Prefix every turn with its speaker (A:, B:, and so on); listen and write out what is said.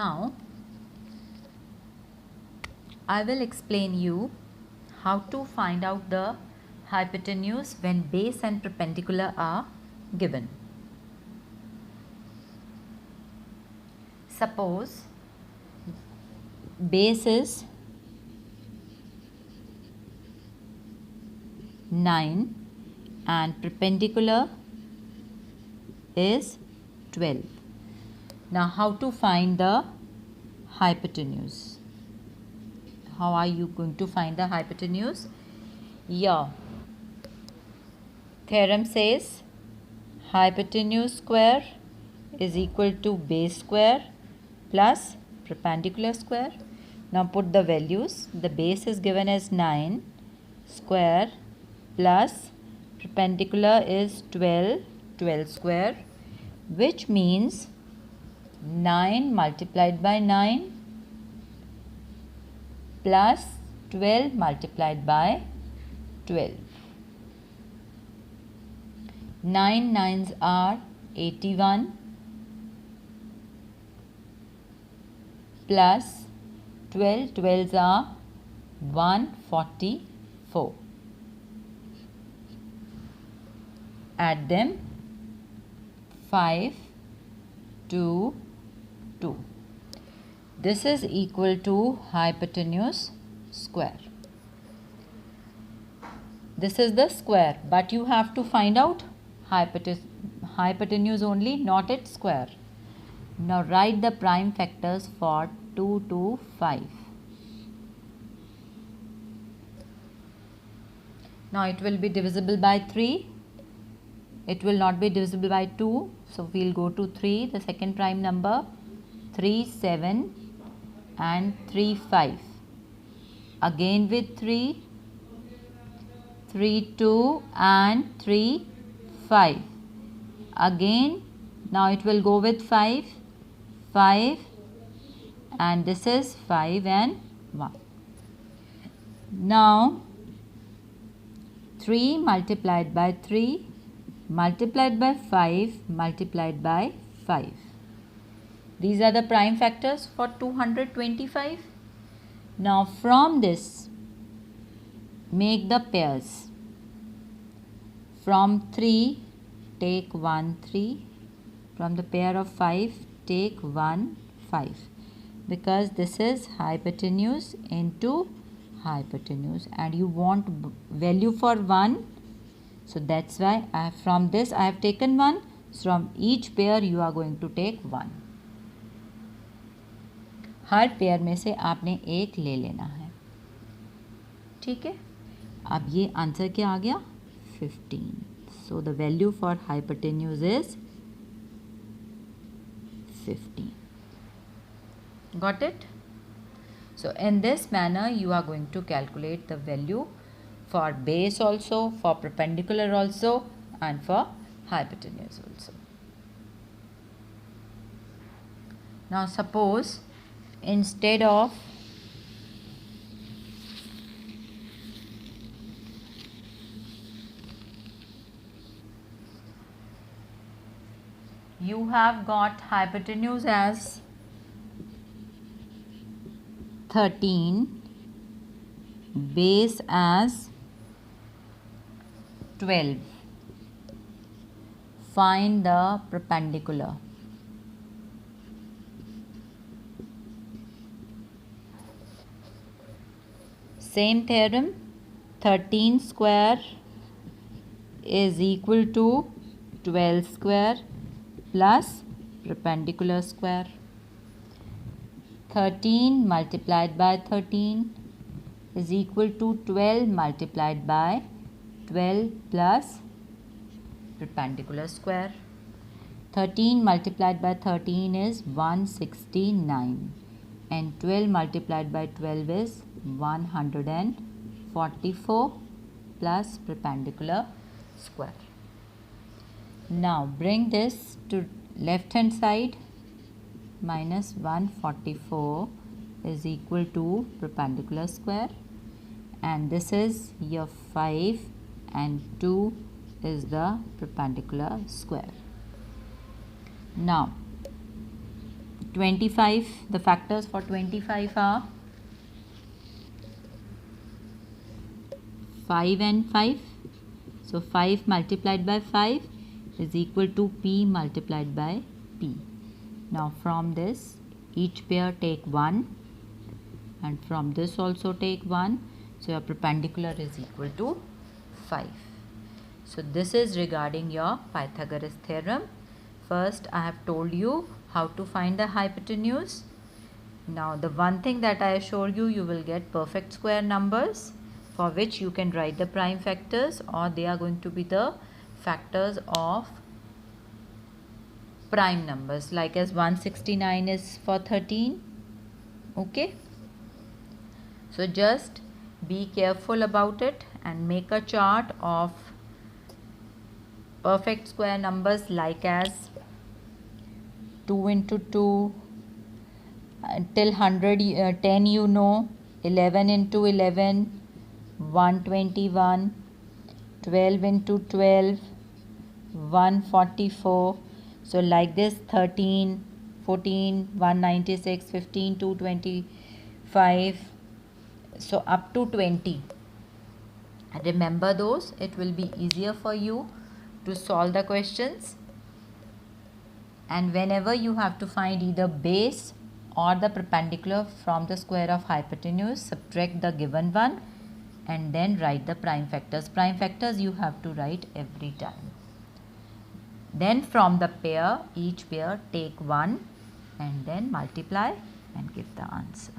A: Now I will explain you how to find out the hypotenuse when base and perpendicular are given. Suppose base is 9 and perpendicular is 12. Now how to find the hypotenuse? How are you going to find the hypotenuse? Yeah. Theorem says hypotenuse square is equal to base square plus perpendicular square. Now put the values. The base is given as 9 square plus perpendicular is 12 square, which means 9 multiplied by 9 plus 12 multiplied by 12. 9 nines are 81 plus 12 twelves are 144. Add them. 5, 2, 2. This is equal to hypotenuse square. This is the square, but you have to find out hypotenuse only, not its square. Now write the prime factors for 2 to 5. Now it will be divisible by 3. It will not be divisible by 2. So we will go to 3, the second prime number. 3, 7 and 3, 5. Again with 3, 3, 2 and 3, 5. Again, now it will go with 5, 5 and this is 5 and 1. Now 3 multiplied by 3 multiplied by 5 multiplied by 5. These are the prime factors for 225. Now from this make the pairs. From 3 take 1 3. From the pair of 5 take 1 5. Because this is hypotenuse into hypotenuse and you want value for 1. So that's why from this I have taken 1. So from each pair you are going to take 1. Her pair में से आपने एक ले लेना है. ठीक है. अब ये आंसर क्या आ गया? 15. So the value for hypotenuse is 15. Got it? So in this manner you are going to calculate the value for base also, for perpendicular also and for hypotenuse also. Now suppose instead of you have got hypotenuse as 13, base as 12. Find the perpendicular. Same theorem, 13 square is equal to 12 square plus perpendicular square. 13 multiplied by 13 is equal to 12 multiplied by 12 plus perpendicular square. 13 multiplied by 13 is 169 and 12 multiplied by 12 is 144 plus perpendicular square. Now bring this to left hand side. Minus 144 is equal to perpendicular square and this is your 5 and 2 is the perpendicular square. Now 25, the factors for 25 are 5 and 5. So 5 multiplied by 5 is equal to P multiplied by P. Now from this, each pair take 1, and from this also take 1. So your perpendicular is equal to 5. So this is regarding your Pythagoras theorem. First I have told you how to find the hypotenuse. Now the one thing that I assured you, you will get perfect square numbers for which you can write the prime factors, or they are going to be the factors of prime numbers, like as 169 is for 13. Okay, so just be careful about it and make a chart of perfect square numbers, like as 2 into 2 till 100, 10 you know, 11 into 11, 121, 12 into 12, 144. So like this, 13, 14, 196, 15, 225, so up to 20. Remember those, it will be easier for you to solve the questions. And whenever you have to find either base or the perpendicular from the square of hypotenuse, subtract the given one and then write the prime factors. Prime factors you have to write every time. Then from the pair, each pair take 1 and then multiply and give the answer.